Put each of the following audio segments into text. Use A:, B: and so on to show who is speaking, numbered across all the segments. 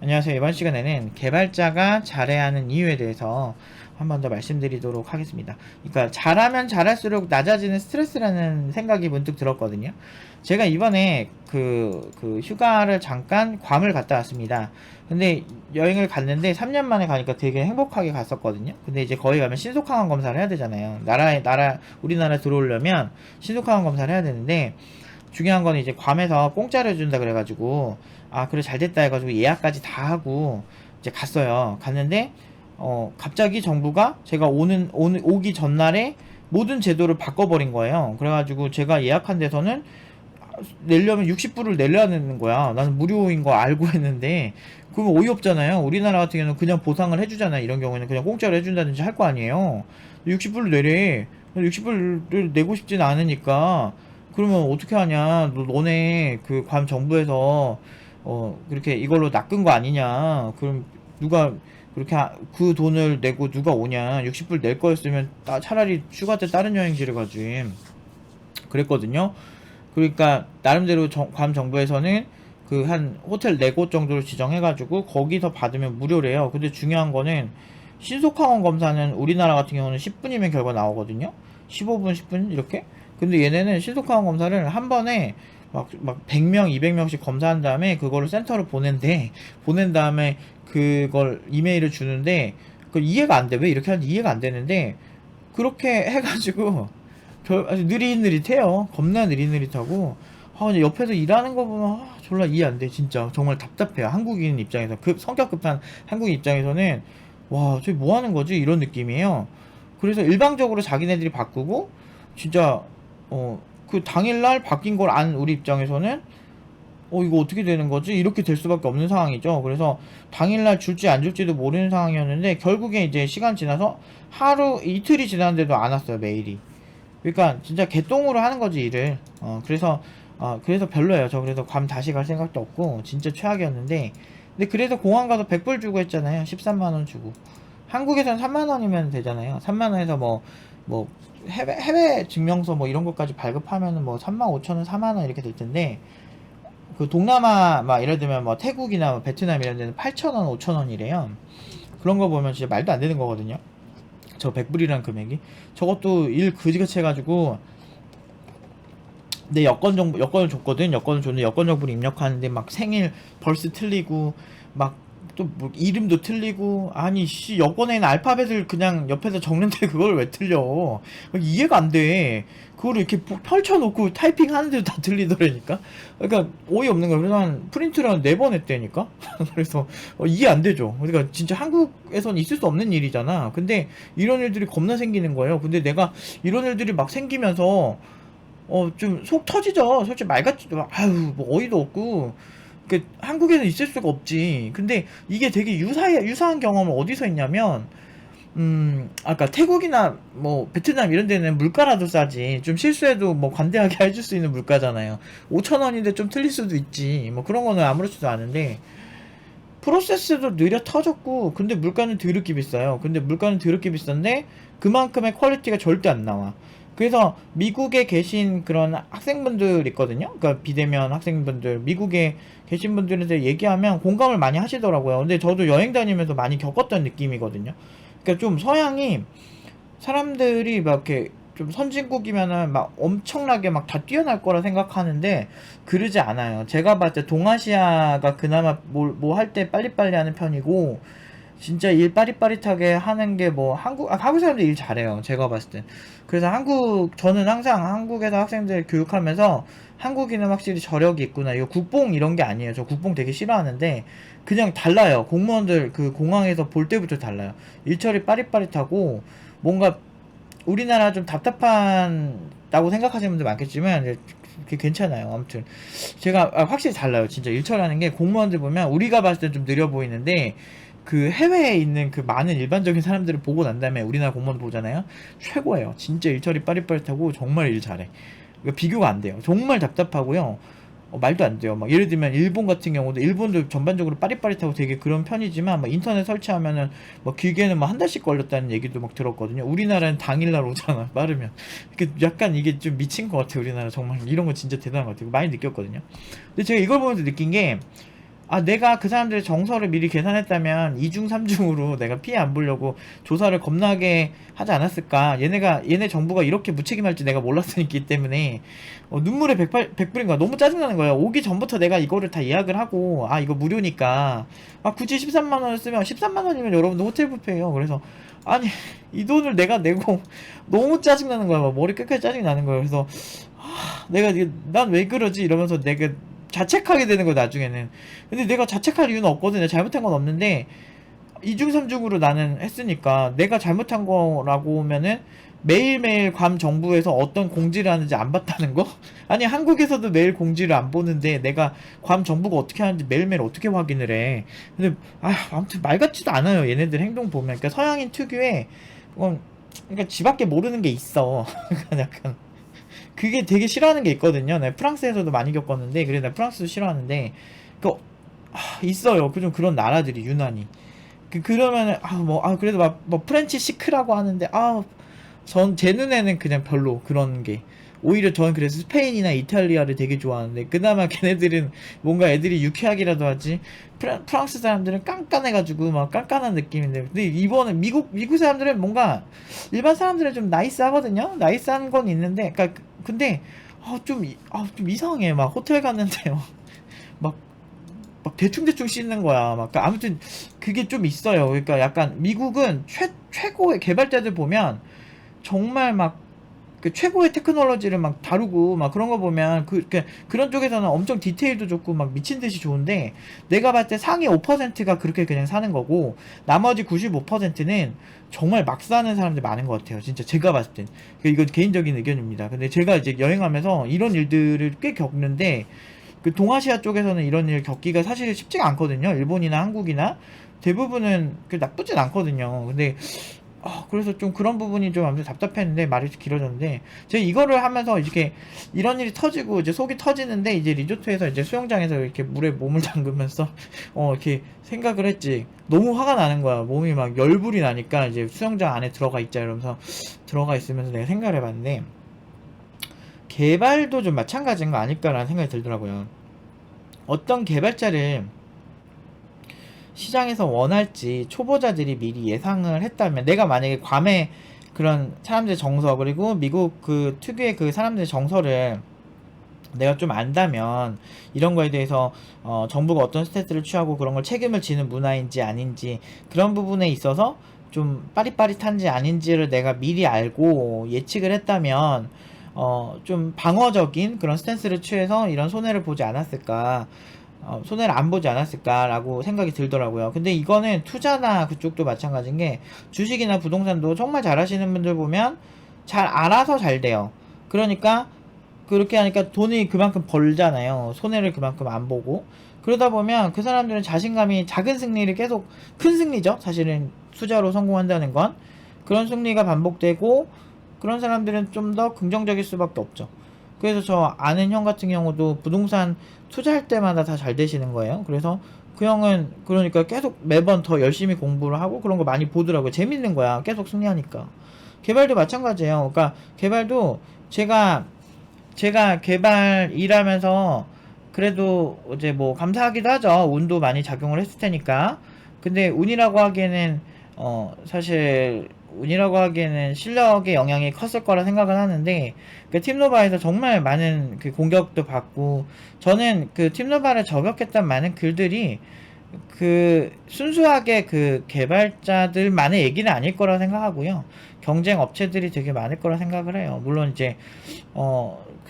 A: 안녕하세요. 이번 시간에는 개발자가 잘해야 하는 이유에 대해서 한 번 더 말씀드리도록 하겠습니다. 그러니까 잘하면 잘할수록 낮아지는 스트레스라는 생각이 문득 들었거든요. 제가 이번에 그 휴가를 잠깐 괌을 갔다 왔습니다. 근데 여행을 갔는데 3년 만에 가니까 되게 행복하게 갔었거든요. 근데 이제 거기 가면 신속항원 검사를 해야 되잖아요. 우리나라 들어오려면 신속항원 검사를 해야 되는데, 중요한 거는 이제 괌에서 공짜로 해준다 그래가지고, 아 그래 잘됐다 해가지고 예약까지 다 하고 이제 갔어요. 갔는데 갑자기 정부가 제가 오기 전날에 모든 제도를 바꿔버린 거예요. 그래가지고 제가 예약한 데서는 내려면 60불을 내려는 거야. 나는 무료인 거 알고 했는데, 그러면 어이없잖아요. 우리나라 같은 경우는 그냥 보상을 해주잖아요. 이런 경우에는 그냥 공짜로 해준다든지 할 거 아니에요. 60불을 내래. 60불을 내고 싶진 않으니까. 그러면 어떻게 하냐. 너네 그 괌 정부에서 그렇게 이걸로 낚은 거 아니냐. 그럼 누가 그렇게 그 돈을 내고 누가 오냐. 60불 낼 거였으면 차라리 휴가 때 다른 여행지를 가지. 그랬거든요. 그러니까 나름대로 괌 정부에서는 그 한 호텔 4곳 정도를 지정해가지고 거기서 받으면 무료래요. 근데 중요한 거는 신속항원 검사는 우리나라 같은 경우는 10분이면 결과 나오거든요. 15분, 10분 이렇게. 근데 얘네는 신속항원 검사를 한 번에 막 100명, 200명씩 검사한 다음에 그거를 센터로 보낸 다음에 그걸 이메일을 주는데, 그 이해가 안 돼. 왜 이렇게 하는지 이해가 안 되는데, 그렇게 해가지고 아주 느릿느릿해요. 겁나 느릿느릿하고. 근데 옆에서 일하는 거 보면 졸라 이해 안 돼. 진짜 정말 답답해요. 한국인 입장에서, 성격 급한 한국인 입장에서는 와, 저기 뭐 하는 거지? 이런 느낌이에요. 그래서 일방적으로 자기네들이 바꾸고, 진짜 그 당일날 바뀐 걸 안 우리 입장에서는 이거 어떻게 되는 거지? 이렇게 될 수밖에 없는 상황이죠. 그래서 당일날 줄지 안 줄지도 모르는 상황이었는데, 결국에 이제 시간 지나서 하루 이틀이 지났는데도 안 왔어요, 메일이. 그러니까 진짜 개똥으로 하는 거지, 일을. 그래서 별로예요. 저 그래서 괌 다시 갈 생각도 없고 진짜 최악이었는데, 근데 그래서 공항 가서 100불 주고 했잖아요. 13만원 주고. 한국에선 3만원이면 되잖아요. 3만원에서 뭐 해외 증명서 뭐 이런 것까지 발급하면은 뭐 35,000원, 4만원 이렇게 될 텐데, 그 동남아 막 예를 들면 뭐 태국이나 뭐 베트남 이런 데는 8,000원, 5,000원이래요. 그런 거 보면 진짜 말도 안 되는 거거든요. 저 100불이란 금액이. 저것도 일 그지같이 해가지고 내 여권을 줬거든. 여권을 줬는데 여권 정보를 입력하는데 막 생일 벌스 틀리고, 막 또 뭐 이름도 틀리고, 아니 씨, 여권에는 알파벳을 그냥 옆에서 적는데 그걸 왜 틀려. 이해가 안 돼. 그거를 이렇게 펼쳐놓고 타이핑 하는데도 다 틀리더라니까. 그러니까 어이없는 거야. 그래서 한 프린트를 4번 했다니까. 그래서 이해 안 되죠. 그러니까 진짜 한국에선 있을 수 없는 일이잖아. 근데 이런 일들이 겁나 생기는 거예요. 근데 내가 이런 일들이 막 생기면서 좀 속 터지죠. 솔직히 말같지, 아유, 뭐 어이도 없고. 그 한국에는 있을 수가 없지. 근데 이게 되게 유사한 경험을 어디서 했냐면, 아까 태국이나 뭐 베트남 이런 데는 물가라도 싸지. 좀 실수해도 뭐 관대하게 해줄 수 있는 물가잖아요. 5,000원인데 좀 틀릴 수도 있지. 뭐 그런 거는 아무렇지도 않은데, 프로세스도 느려 터졌고, 근데 물가는 더럽게 비싸요. 근데 물가는 더럽게 비싼데 그만큼의 퀄리티가 절대 안 나와. 그래서 미국에 계신 그런 학생분들 있거든요. 그러니까 비대면 학생분들, 미국에 계신 분들한테 얘기하면 공감을 많이 하시더라고요. 근데 저도 여행 다니면서 많이 겪었던 느낌이거든요. 그러니까 좀 서양이, 사람들이 막 이렇게 좀 선진국이면은 막 엄청나게 막 다 뛰어날 거라 생각하는데 그러지 않아요. 제가 봤을 때 동아시아가 그나마 뭐 할 때 빨리빨리 하는 편이고, 진짜 일 빠릿빠릿하게 하는 게 뭐 한국 사람들 일 잘해요. 제가 봤을 땐. 그래서 저는 항상 한국에서 학생들 교육하면서 한국인은 확실히 저력이 있구나. 이거 국뽕 이런 게 아니에요. 저 국뽕 되게 싫어하는데 그냥 달라요. 공무원들 그 공항에서 볼 때부터 달라요. 일처리 빠릿빠릿하고, 뭔가 우리나라 좀 답답하다고 생각하시는 분들 많겠지만 그게 괜찮아요. 아무튼 제가 확실히 달라요. 진짜 일처리하는 게, 공무원들 보면 우리가 봤을 때 좀 느려 보이는데 그 해외에 있는 그 많은 일반적인 사람들을 보고 난 다음에 우리나라 공무원 보잖아요. 최고예요. 진짜 일처리 빠릿빠릿하고 정말 일 잘해. 그러니까 비교가 안 돼요. 정말 답답하고요. 말도 안 돼요. 막 예를 들면 일본 같은 경우도, 일본도 전반적으로 빠릿빠릿하고 되게 그런 편이지만 막 인터넷 설치하면은 막 길게는 막 한 달씩 걸렸다는 얘기도 막 들었거든요. 우리나라는 당일날 오잖아, 빠르면. 약간 이게 좀 미친 것 같아요. 우리나라 정말 이런 거 진짜 대단한 것 같아요. 많이 느꼈거든요. 근데 제가 이걸 보면서 느낀 게, 내가 그 사람들의 정서를 미리 계산했다면 2중 3중으로 내가 피해 안 보려고 조사를 겁나게 하지 않았을까. 얘네 정부가 이렇게 무책임할 줄 내가 몰랐으니까 때문에 눈물의 백불인 거야. 너무 짜증나는 거야. 오기 전부터 내가 이거를 다 예약을 하고 이거 무료니까 굳이 13만 원을 쓰면 13만 원이면 여러분들 호텔 뷔페예요. 그래서 아니 이 돈을 내가 내고 너무 짜증나는 거야. 막 머리 끝까지 짜증나는 거야. 그래서 내가 난 왜 그러지 이러면서 내가 자책하게 되는 거야 나중에는. 근데 내가 자책할 이유는 없거든. 내가 잘못한 건 없는데 2중 3중으로 나는 했으니까 내가 잘못한 거라고 하면은 매일매일 괌 정부에서 어떤 공지를 하는지 안 봤다는 거? 아니 한국에서도 매일 공지를 안 보는데 내가 괌 정부가 어떻게 하는지 매일매일 어떻게 확인을 해. 근데 아무튼 말 같지도 않아요 얘네들 행동 보면. 그러니까 서양인 특유의 그러니까 지밖에 모르는 게 있어. 그러니까 약간 그게 되게 싫어하는 게 있거든요. 네, 프랑스에서도 많이 겪었는데, 그래, 나 프랑스도 싫어하는데, 있어요. 좀 그런 나라들이, 유난히. 그러면은, 그래도 프렌치 시크라고 하는데, 제 눈에는 그냥 별로, 그런 게. 오히려 저는 그래서 스페인이나 이탈리아를 되게 좋아하는데, 그나마 걔네들은 뭔가 애들이 유쾌하기라도 하지, 프랑스 사람들은 깐깐해가지고, 막 깐깐한 느낌인데, 근데 이번에 미국 사람들은 뭔가, 일반 사람들은 좀 나이스하거든요? 나이스한 건 있는데, 근데, 좀 이상해. 막 호텔 갔는데요. 막, 대충대충 씻는 거야. 아무튼, 그게 좀 있어요. 그러니까 약간, 미국은 최고의 개발자들 보면, 정말 그 최고의 테크놀로지를 막 다루고 그런 거 보면 그런 쪽에서는 엄청 디테일도 좋고 미친 듯이 좋은데, 내가 봤을 때 상위 5%가 그렇게 그냥 사는 거고 나머지 95%는 정말 막 사는 사람들 많은 것 같아요. 진짜 제가 봤을 땐. 이건 개인적인 의견입니다. 근데 제가 이제 여행하면서 이런 일들을 꽤 겪는데, 그 동아시아 쪽에서는 이런 일 겪기가 사실 쉽지가 않거든요. 일본이나 한국이나 대부분은 나쁘진 않거든요. 근데 그래서 좀 그런 부분이 좀 아무튼 답답했는데, 말이 길어졌는데, 제가 이거를 하면서 이렇게 이런 일이 터지고 이제 속이 터지는데, 이제 리조트에서 이제 수영장에서 이렇게 물에 몸을 담그면서 이렇게 생각을 했지. 너무 화가 나는 거야. 몸이 막 열불이 나니까 이제 수영장 안에 들어가 있자 이러면서 들어가 있으면서 내가 생각을 해봤는데, 개발도 좀 마찬가지인 거 아닐까라는 생각이 들더라고요. 어떤 개발자를 시장에서 원할지 초보자들이 미리 예상을 했다면, 내가 만약에 괌의 그런 사람들의 정서, 그리고 미국 그 특유의 그 사람들의 정서를 내가 좀 안다면, 이런 거에 대해서 정부가 어떤 스탠스를 취하고 그런 걸 책임을 지는 문화인지 아닌지, 그런 부분에 있어서 좀 빠릿빠릿한지 아닌지를 내가 미리 알고 예측을 했다면 좀 방어적인 그런 스탠스를 취해서 이런 손해를 보지 않았을까, 손해를 안 보지 않았을까라고 생각이 들더라고요. 근데 이거는 투자나 그쪽도 마찬가지인 게, 주식이나 부동산도 정말 잘하시는 분들 보면 잘 알아서 잘 돼요. 그러니까 그렇게 하니까 돈이 그만큼 벌잖아요. 손해를 그만큼 안 보고. 그러다 보면 그 사람들은 자신감이, 작은 승리를 계속, 큰 승리죠 사실은 투자로 성공한다는 건. 그런 승리가 반복되고, 그런 사람들은 좀 더 긍정적일 수밖에 없죠. 그래서 저 아는 형 같은 경우도 부동산 투자할 때마다 다 잘 되시는 거예요. 그래서 그 형은 그러니까 계속 매번 더 열심히 공부를 하고 그런 거 많이 보더라고요. 재밌는 거야. 계속 승리하니까. 개발도 마찬가지예요. 그러니까 개발도 제가 개발 일하면서 그래도 이제 감사하기도 하죠. 운도 많이 작용을 했을 테니까. 근데 운이라고 하기에는 사실 운이라고 하기에는 실력의 영향이 컸을 거라 생각은 하는데, 그 팀노바에서 정말 많은 그 공격도 받고, 저는 그 팀노바를 저격했던 많은 글들이 그 순수하게 그 개발자들만의 얘기는 아닐 거라 생각하고요. 경쟁 업체들이 되게 많을 거라 생각을 해요. 물론 이제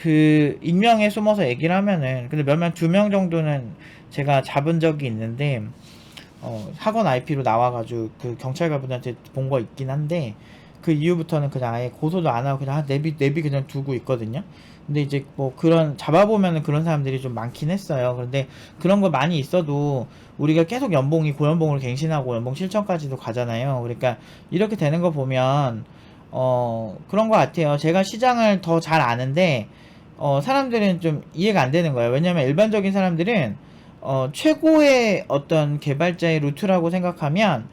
A: 그 익명에 숨어서 얘기를 하면은, 근데 두 명 정도는 제가 잡은 적이 있는데, 학원 IP로 나와가지고 그 경찰관분한테 본 거 있긴 한데, 그 이후부터는 그냥 아예 고소도 안 하고 그냥 내비 그냥 두고 있거든요. 근데 이제 그런 잡아보면은 그런 사람들이 좀 많긴 했어요. 그런데 그런 거 많이 있어도 우리가 계속 연봉이 고연봉으로 갱신하고 연봉 실천까지도 가잖아요. 그러니까 이렇게 되는 거 보면 그런 거 같아요. 제가 시장을 더 잘 아는데 사람들은 좀 이해가 안 되는 거예요. 왜냐면 일반적인 사람들은 최고의 어떤 개발자의 루트라고 생각하면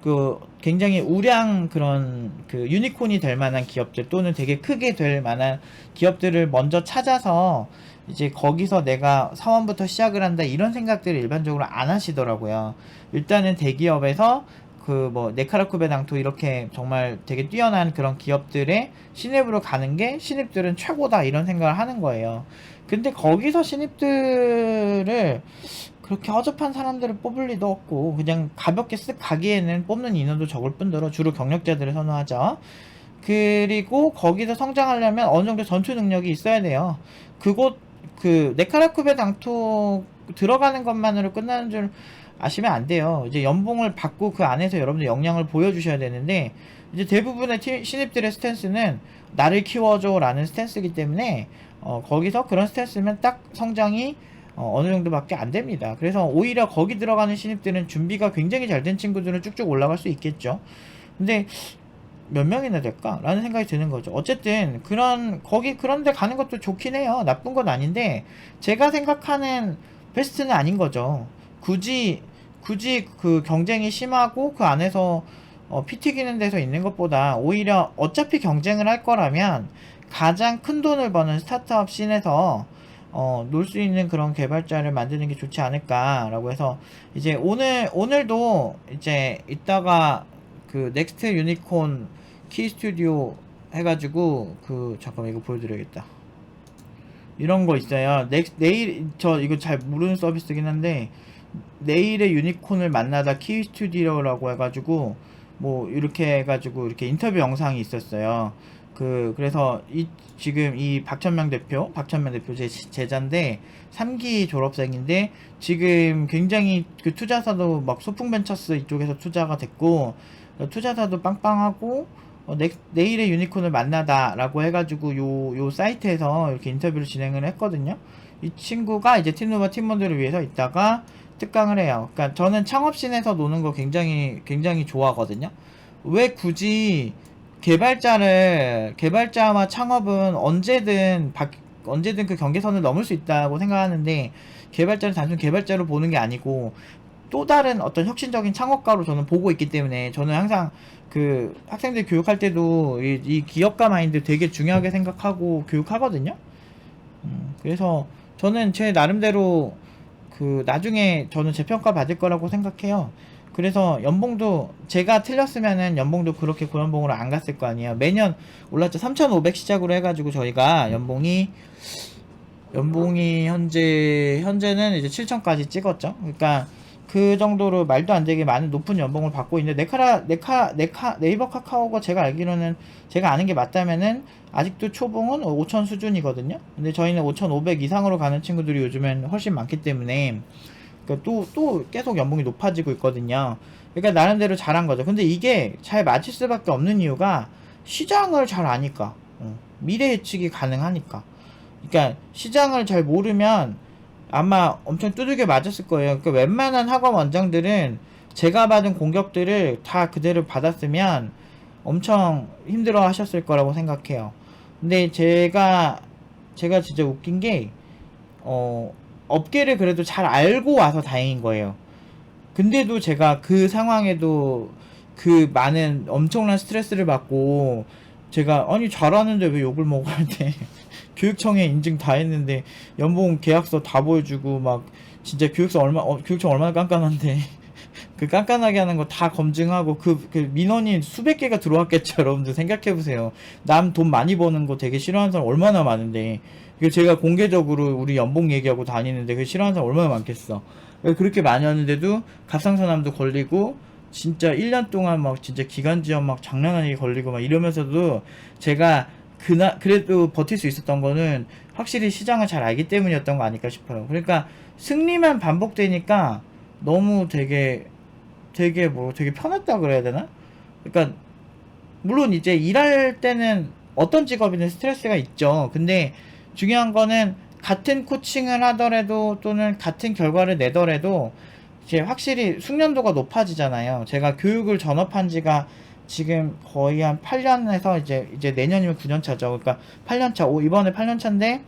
A: 그 굉장히 우량 그런 그 유니콘이 될 만한 기업들, 또는 되게 크게 될 만한 기업들을 먼저 찾아서 이제 거기서 내가 사원부터 시작을 한다 이런 생각들을 일반적으로 안 하시더라고요. 일단은 대기업에서 그 뭐 네카라쿠베 당토 이렇게 정말 되게 뛰어난 그런 기업들의 신입으로 가는 게 신입들은 최고다 이런 생각을 하는 거예요. 근데 거기서 신입들을 그렇게 허접한 사람들을 뽑을 리도 없고 그냥 가볍게 쓱 가기에는 뽑는 인원도 적을 뿐더러 주로 경력자들을 선호하죠. 그리고 거기서 성장하려면 어느 정도 전투 능력이 있어야 돼요. 그곳 그 네카라쿠베 당토 들어가는 것만으로 끝나는 줄 아시면 안 돼요. 이제 연봉을 받고 그 안에서 여러분들 역량을 보여주셔야 되는데 이제 대부분의 신입들의 스탠스는 나를 키워줘 라는 스탠스이기 때문에 거기서 그런 스탠스면 딱 성장이 어느 정도밖에 안 됩니다. 그래서 오히려 거기 들어가는 신입들은 준비가 굉장히 잘 된 친구들은 쭉쭉 올라갈 수 있겠죠. 근데 몇 명이나 될까? 라는 생각이 드는 거죠. 어쨌든 그런데 가는 것도 좋긴 해요. 나쁜 건 아닌데 제가 생각하는 베스트는 아닌 거죠. 굳이 그 경쟁이 심하고 그 안에서 피 튀기는 데서 있는 것보다 오히려 어차피 경쟁을 할 거라면 가장 큰 돈을 버는 스타트업 씬에서 놀 수 있는 그런 개발자를 만드는 게 좋지 않을까라고 해서 이제 오늘도 이제 이따가 그 넥스트 유니콘 키 스튜디오 해가지고 그 잠깐만 이거 보여드려야겠다. 이런 거 있어요. 내일 저 이거 잘 모르는 서비스긴 한데 내일의 유니콘을 만나다 키 스튜디오라고 해가지고 뭐 이렇게 해가지고 이렇게 인터뷰 영상이 있었어요. 그래서 지금 이 박천명 대표 제 제자인데 3기 졸업생인데 지금 굉장히 그 투자사도 막 소풍벤처스 이쪽에서 투자가 됐고 투자사도 빵빵하고 내일의 유니콘을 만나다라고 해가지고 요 사이트에서 이렇게 인터뷰를 진행을 했거든요. 이 친구가 이제 팀노바 팀원들을 위해서 있다가 특강을 해요. 그러니까 저는 창업씬에서 노는 거 굉장히 좋아하거든요. 왜 굳이 개발자와 창업은 언제든 그 경계선을 넘을 수 있다고 생각하는데 개발자를 단순 개발자로 보는 게 아니고 또 다른 어떤 혁신적인 창업가로 저는 보고 있기 때문에 저는 항상 그 학생들 교육할 때도 이 기업가 마인드 되게 중요하게 생각하고 교육하거든요. 그래서 저는 제 나름대로 그 나중에 저는 재평가 받을 거라고 생각해요. 그래서 연봉도 제가 틀렸으면은 연봉도 그렇게 고연봉으로 안 갔을 거 아니에요. 매년 올랐죠. 3,500 시작으로 해가지고 저희가 연봉이 현재는 이제 7,000까지 찍었죠. 그러니까 그 정도로 말도 안 되게 많은 높은 연봉을 받고 있는데 네이버 카카오가 제가 알기로는 제가 아는 게 맞다면은 아직도 초봉은 5,000 수준이거든요. 근데 저희는 5,500 이상으로 가는 친구들이 요즘엔 훨씬 많기 때문에 그러니까 또 계속 연봉이 높아지고 있거든요. 그러니까 나름대로 잘한 거죠. 근데 이게 잘 맞을 수밖에 없는 이유가 시장을 잘 아니까 미래 예측이 가능하니까. 그러니까 시장을 잘 모르면 아마 엄청 두들겨 맞았을 거예요. 그러니까 웬만한 학원 원장들은 제가 받은 공격들을 다 그대로 받았으면 엄청 힘들어 하셨을 거라고 생각해요. 근데 제가 진짜 웃긴 게 업계를 그래도 잘 알고 와서 다행인 거예요. 근데도 제가 그 상황에도 그 많은 엄청난 스트레스를 받고 제가 아니 잘하는데 왜 욕을 먹어야 돼. 교육청에 인증 다 했는데 연봉 계약서 다 보여주고 막 진짜 교육청 얼마나 깐깐한데 그 깐깐하게 하는 거 다 검증하고 그 민원이 수백 개가 들어왔겠죠. 여러분들 생각해보세요. 남 돈 많이 버는 거 되게 싫어하는 사람 얼마나 많은데 이거 제가 공개적으로 우리 연봉 얘기하고 다니는데 그 싫어하는 사람 얼마나 많겠어. 그렇게 많이 왔는데도 갑상선암도 걸리고 진짜 1년 동안 막 진짜 기관지염 막 장난 아니게 걸리고 막 이러면서도 제가 그래도 버틸 수 있었던 거는 확실히 시장을 잘 알기 때문이었던 거 아닐까 싶어요. 그러니까 승리만 반복되니까 너무 되게 편했다 그래야 되나? 그러니까 물론 이제 일할 때는 어떤 직업이든 스트레스가 있죠. 근데 중요한 거는 같은 코칭을 하더라도 또는 같은 결과를 내더라도 이제 확실히 숙련도가 높아지잖아요. 제가 교육을 전업한 지가 지금 거의 한 8년에서 이제 내년이면 9년 차죠. 그러니까 8년 차, 이번에 8년 차인데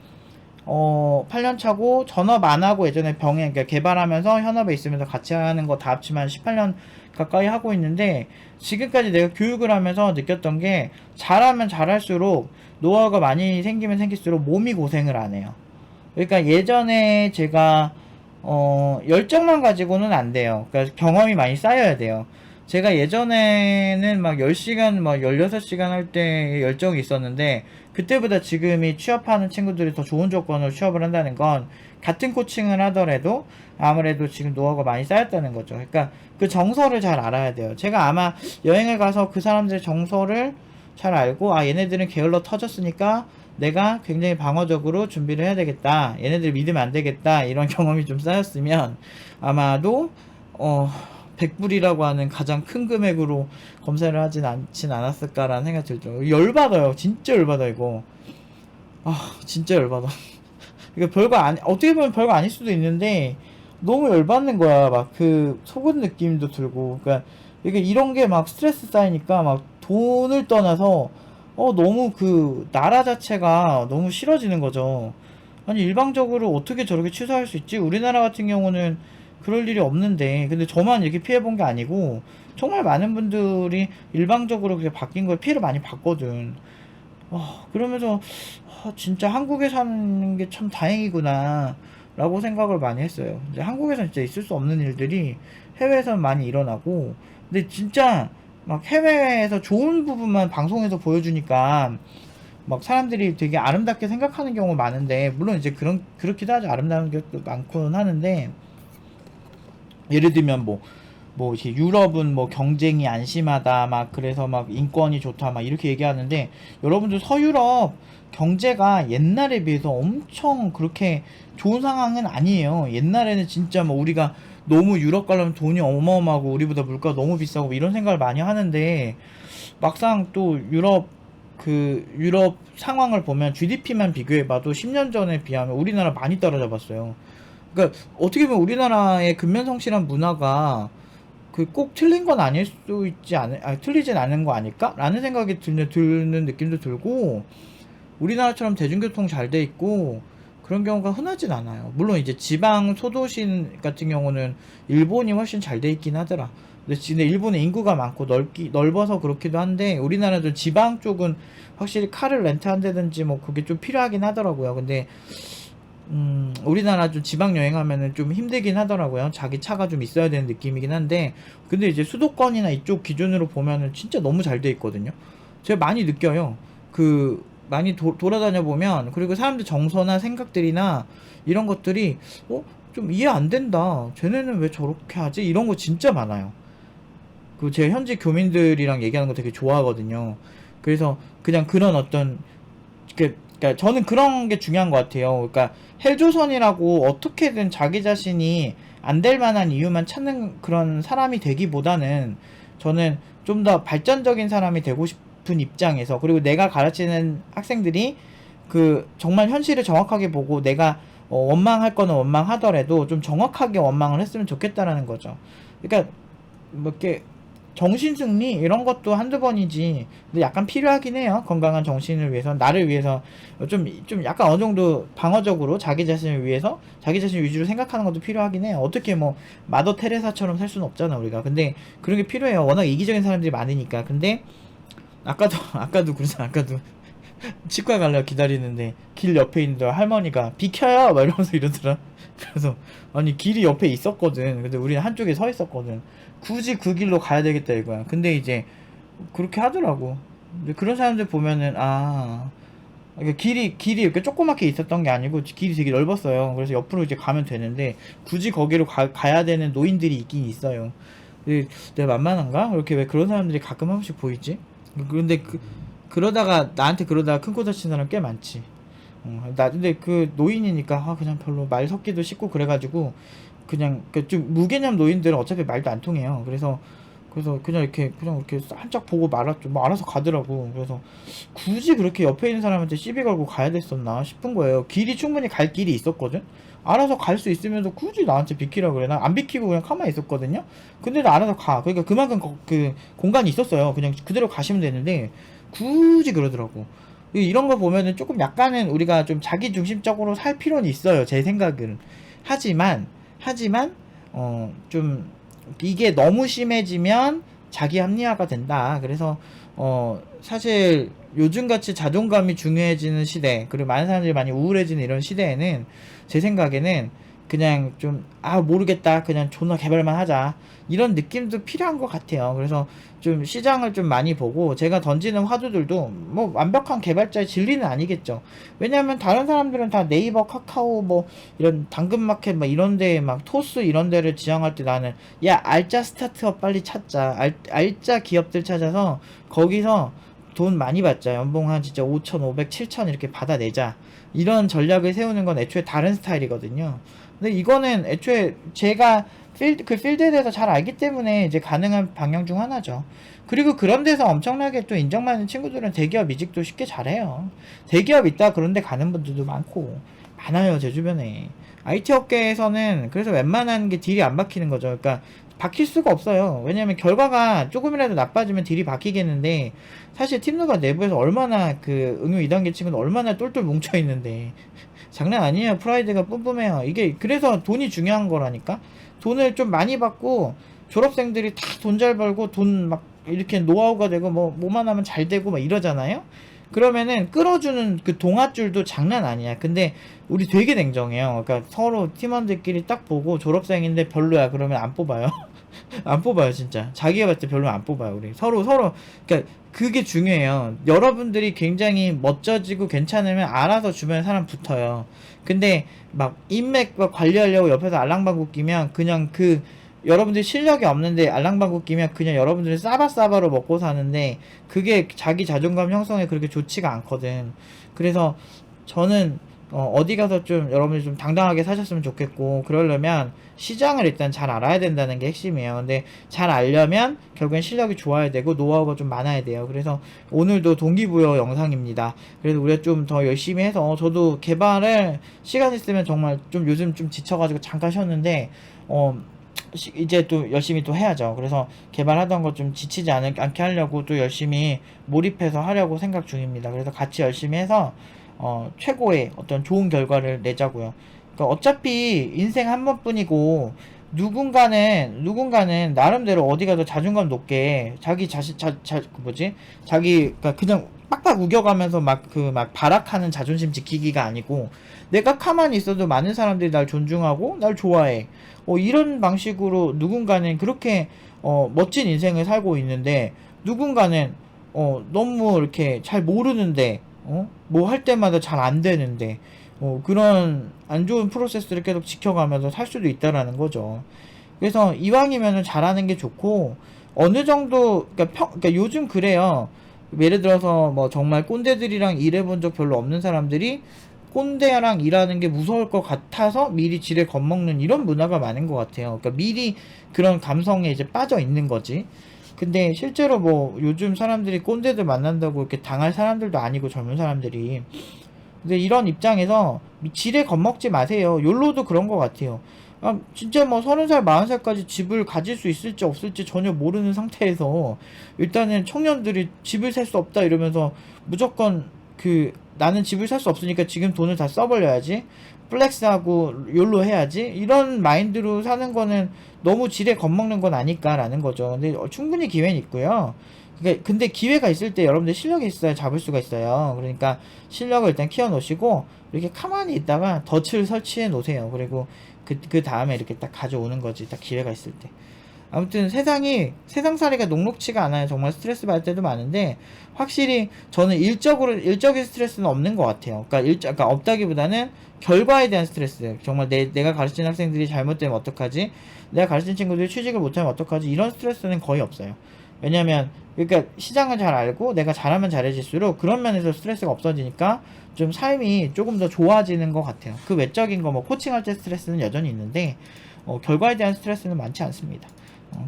A: 8년 차고 전업 안 하고 예전에 그러니까 개발하면서 현업에 있으면서 같이 하는 거 다 합치면 18년 가까이 하고 있는데 지금까지 내가 교육을 하면서 느꼈던 게 잘하면 잘할수록 노하우가 많이 생기면 생길수록 몸이 고생을 안 해요. 그러니까 예전에 제가 열정만 가지고는 안 돼요. 그러니까 경험이 많이 쌓여야 돼요. 제가 예전에는 막 10시간, 막 16시간 할 때 열정이 있었는데, 그때보다 지금이 취업하는 친구들이 더 좋은 조건으로 취업을 한다는 건, 같은 코칭을 하더라도 아무래도 지금 노하우가 많이 쌓였다는 거죠. 그러니까 그 정서를 잘 알아야 돼요. 제가 아마 여행을 가서 그 사람들의 정서를 잘 알고, 아, 얘네들은 게을러 터졌으니까 내가 굉장히 방어적으로 준비를 해야 되겠다. 얘네들 믿으면 안 되겠다. 이런 경험이 좀 쌓였으면 아마도 100불이라고 하는 가장 큰 금액으로 검사를 않진 않았을까라는 생각이 들죠. 열받아요. 진짜 열받아 이거. 아, 진짜 열받아. 이거 어떻게 보면 별거 아닐 수도 있는데 너무 열받는 거야. 막 그 속은 느낌도 들고. 그러니까 이게 이런 게 막 스트레스 쌓이니까 막 돈을 떠나서 너무 그 나라 자체가 너무 싫어지는 거죠. 아니 일방적으로 어떻게 저렇게 취소할 수 있지? 우리나라 같은 경우는 그럴 일이 없는데, 근데 저만 이렇게 피해본 게 아니고 정말 많은 분들이 일방적으로 그렇게 바뀐 걸 피해를 많이 봤거든. 그러면서 진짜 한국에 사는 게 참 다행이구나 라고 생각을 많이 했어요. 이제 한국에서는 진짜 있을 수 없는 일들이 해외에서는 많이 일어나고, 근데 진짜 막 해외에서 좋은 부분만 방송에서 보여주니까 막 사람들이 되게 아름답게 생각하는 경우가 많은데, 물론 이제 그렇기도 하죠. 아름다운 것도 많고는 하는데, 예를 들면 이렇게 유럽은 뭐 경쟁이 안심하다, 막 그래서 막 인권이 좋다, 막 이렇게 얘기하는데, 여러분들 서유럽 경제가 옛날에 비해서 엄청 그렇게 좋은 상황은 아니에요. 옛날에는 진짜 뭐 우리가 너무 유럽 가려면 돈이 어마어마하고 우리보다 물가가 너무 비싸고 이런 생각을 많이 하는데, 막상 또 유럽 상황을 보면 GDP만 비교해봐도 10년 전에 비하면 우리나라 많이 따라잡았어요. 그러니까 어떻게 보면 우리나라의 근면성실한 문화가 그 꼭 틀린 건 아닐 수 있지 틀리진 않은 거 아닐까? 라는 생각이 드는 느낌도 들고, 우리나라처럼 대중교통 잘 돼 있고 그런 경우가 흔하진 않아요. 물론 이제 지방 소도시 같은 경우는 일본이 훨씬 잘 돼 있긴 하더라. 근데 일본은 인구가 많고 넓어서 그렇기도 한데, 우리나라도 지방 쪽은 확실히 차를 렌트한다든지 뭐 그게 좀 필요하긴 하더라고요. 근데 우리나라 좀 지방 여행하면은 좀 힘들긴 하더라고요. 자기 차가 좀 있어야 되는 느낌이긴 한데, 근데 이제 수도권이나 이쪽 기준으로 보면은 진짜 너무 잘 돼 있거든요. 제가 많이 느껴요. 많이 돌아다녀 보면, 그리고 사람들 정서나 생각들이나 이런 것들이 좀 이해 안 된다. 쟤네는 왜 저렇게 하지? 이런 거 진짜 많아요. 제 현지 교민들이랑 얘기하는 거 되게 좋아하거든요. 그래서 그냥 그런 그러니까 저는 그런 게 중요한 것 같아요. 그러니까 헬조선이라고 어떻게든 자기 자신이 안 될 만한 이유만 찾는 그런 사람이 되기보다는, 저는 좀 더 발전적인 사람이 되고 싶은 입장에서, 그리고 내가 가르치는 학생들이 정말 현실을 정확하게 보고, 내가 원망할 거는 원망하더라도 좀 정확하게 원망을 했으면 좋겠다라는 거죠. 그러니까 뭐 이렇게 정신승리 이런 것도 한두 번이지, 근데 약간 필요하긴 해요. 건강한 정신을 위해서, 나를 위해서 좀 약간 어느 정도 방어적으로 자기 자신을 위해서 자기 자신 위주로 생각하는 것도 필요하긴 해요. 어떻게 뭐 마더 테레사처럼 살 수는 없잖아 우리가. 근데 그런 게 필요해요. 워낙 이기적인 사람들이 많으니까. 근데 아까도 그래서 아까도 치과 가려고 기다리는데 길 옆에 있는 할머니가 비켜요 막 이러면서 이러더라. 그래서 아니 길이 옆에 있었거든. 근데 우리는 한쪽에 서 있었거든. 굳이 그 길로 가야 되겠다 이거야. 근데 이제 그렇게 하더라고. 근데 그런 사람들 보면은 그러니까 길이 이렇게 조그맣게 있었던 게 아니고 길이 되게 넓었어요. 그래서 옆으로 이제 가면 되는데 굳이 거기로 가야 되는 노인들이 있긴 있어요. 근데 내가 만만한가? 이렇게 왜 그런 사람들이 가끔 한 번씩 보이지? 그런데 그러다가 나한테 그러다가 큰 코 다친 사람 꽤 많지. 근데 그 노인이니까 그냥 별로 말 섞기도 쉽고 그래가지고 그냥 좀 무개념 노인들은 어차피 말도 안 통해요. 그래서 그냥 이렇게 한짝 보고 말았죠. 뭐 알아서 가더라고. 그래서 굳이 그렇게 옆에 있는 사람한테 시비 걸고 가야 됐었나 싶은 거예요. 충분히 갈 길이 있었거든. 알아서 갈 수 있으면서 굳이 나한테 비키라 그래. 난 안 비키고 그냥 가만히 있었거든요. 근데 나 알아서 가. 그러니까 그만큼 공간이 있었어요. 그냥 그대로 가시면 되는데 굳이 그러더라고. 이런 거 보면은 조금 약간은 우리가 좀 자기 중심적으로 살 필요는 있어요. 제 생각은. 하지만 좀 이게 너무 심해지면 자기 합리화가 된다. 그래서 사실 요즘같이 자존감이 중요해지는 시대, 그리고 많은 사람들이 많이 우울해지는 이런 시대에는 제 생각에는 그냥 좀 모르겠다, 그냥 존나 개발만 하자, 이런 느낌도 필요한 것 같아요. 그래서 좀 시장을 좀 많이 보고, 제가 던지는 화두들도 뭐 완벽한 개발자의 진리는 아니겠죠. 왜냐하면 다른 사람들은 다 네이버, 카카오, 뭐 이런 당근마켓 막 이런데, 막 토스 이런 데를 지향할 때, 나는 야 알짜 스타트업 빨리 찾자, 알짜 기업들 찾아서 거기서 돈 많이 받자, 연봉 한 진짜 5,500, 7,000 이렇게 받아내자, 이런 전략을 세우는 건 애초에 다른 스타일이거든요. 근데 이거는 애초에 제가 그 필드에 대해서 잘 알기 때문에 이제 가능한 방향 중 하나죠. 그리고 그런 데서 엄청나게 또 인정받는 친구들은 대기업 이직도 쉽게 잘해요. 대기업 있다 그런데 가는 분들도 많아요, 제 주변에. IT 업계에서는 그래서 웬만한 게 딜이 안 박히는 거죠. 그러니까 박힐 수가 없어요. 왜냐면 결과가 조금이라도 나빠지면 딜이 박히겠는데, 사실 팀노바 내부에서 얼마나 그 응용 2단계 친구는 얼마나 똘똘 뭉쳐 있는데 장난 아니에요. 프라이드가 뿜뿜해요. 이게 그래서 돈이 중요한 거라니까. 돈을 좀 많이 받고 졸업생들이 다 돈 잘 벌고 돈 막 이렇게 노하우가 되고 뭐만 하면 잘 되고 막 이러잖아요. 그러면은 끌어주는 그 동아줄도 장난 아니야. 근데 우리 되게 냉정해요. 그러니까 서로 팀원들끼리 딱 보고 졸업생인데 별로야 그러면 안 뽑아요. 안 뽑아요, 진짜. 자기가 봤을 때 별로 안 뽑아요. 우리 서로. 그러니까 그게 중요해요. 여러분들이 굉장히 멋져지고 괜찮으면 알아서 주변에 사람 붙어요. 근데 막 인맥 관리하려고 옆에서 알랑방구 끼면 그냥 여러분들 실력이 없는데 알랑방구 끼면 그냥 여러분들이 싸바싸바로 먹고 사는데, 그게 자기 자존감 형성에 그렇게 좋지가 않거든. 그래서 저는 어디 가서 좀 여러분들 좀 당당하게 사셨으면 좋겠고, 그러려면 시장을 일단 잘 알아야 된다는 게 핵심이에요. 근데 잘 알려면 결국엔 실력이 좋아야 되고 노하우가 좀 많아야 돼요. 그래서 오늘도 동기부여 영상입니다. 그래서 우리가 좀 더 열심히 해서, 저도 개발을 시간 있으면 정말 좀 요즘 좀 지쳐가지고 잠깐 쉬었는데 이제 또 열심히 또 해야죠. 그래서 개발하던 거 좀 지치지 않게 하려고 또 열심히 몰입해서 하려고 생각 중입니다. 그래서 같이 열심히 해서 최고의 어떤 좋은 결과를 내자고요. 그러니까 어차피 인생 한 번뿐이고, 누군가는 나름대로 어디 가서 자존감 높게 자기 그러니까 그냥 빡빡 우겨가면서 막 발악하는 자존심 지키기가 아니고, 내가 가만히 있어도 많은 사람들이 날 존중하고 날 좋아해. 이런 방식으로 누군가는 그렇게 멋진 인생을 살고 있는데, 누군가는 너무 이렇게 잘 모르는데 뭐 할 때마다 잘 안 되는데, 그런 안 좋은 프로세스를 계속 지켜가면서 살 수도 있다라는 거죠. 그래서 이왕이면은 잘하는 게 좋고, 어느 정도 그러니까 요즘 그래요. 예를 들어서 뭐 정말 꼰대들이랑 일해본 적 별로 없는 사람들이 꼰대랑 일하는 게 무서울 것 같아서 미리 지레 겁먹는 이런 문화가 많은 것 같아요. 그러니까 미리 그런 감성에 이제 빠져 있는 거지. 근데 실제로 뭐 요즘 사람들이 꼰대들 만난다고 이렇게 당할 사람들도 아니고, 젊은 사람들이. 근데 이런 입장에서 지레 겁먹지 마세요. 욜로도 그런 것 같아요. 진짜 뭐 30살, 40살까지 집을 가질 수 있을지 없을지 전혀 모르는 상태에서 일단은 청년들이 집을 살 수 없다 이러면서 무조건 나는 집을 살 수 없으니까 지금 돈을 다 써버려야지, 플렉스하고 욜로 해야지, 이런 마인드로 사는 거는 너무 지레 겁먹는 건 아닐까라는 거죠. 근데 충분히 기회는 있고요. 그러니까 근데 기회가 있을 때 여러분들 실력이 있어야 잡을 수가 있어요. 그러니까 실력을 일단 키워 놓으시고 이렇게 가만히 있다가 덫을 설치해 놓으세요. 그리고 그 다음에 이렇게 딱 가져오는 거지, 딱 기회가 있을 때. 아무튼 세상살이가 녹록치가 않아요. 정말 스트레스 받을 때도 많은데, 확실히 저는 일적인 스트레스는 없는 것 같아요. 그러니까 없다기보다는 결과에 대한 스트레스. 정말 내가 가르치는 학생들이 잘못되면 어떡하지? 내가 가르치는 친구들이 취직을 못하면 어떡하지? 이런 스트레스는 거의 없어요. 왜냐면 그러니까 시장을 잘 알고 내가 잘하면 잘해질수록 그런 면에서 스트레스가 없어지니까 좀 삶이 조금 더 좋아지는 것 같아요. 그 외적인 거 뭐 코칭할 때 스트레스는 여전히 있는데, 결과에 대한 스트레스는 많지 않습니다.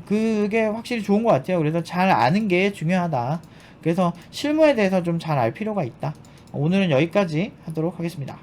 A: 그게 확실히 좋은 것 같아요. 그래서 잘 아는 게 중요하다. 그래서 실무에 대해서 좀 잘 알 필요가 있다. 오늘은 여기까지 하도록 하겠습니다.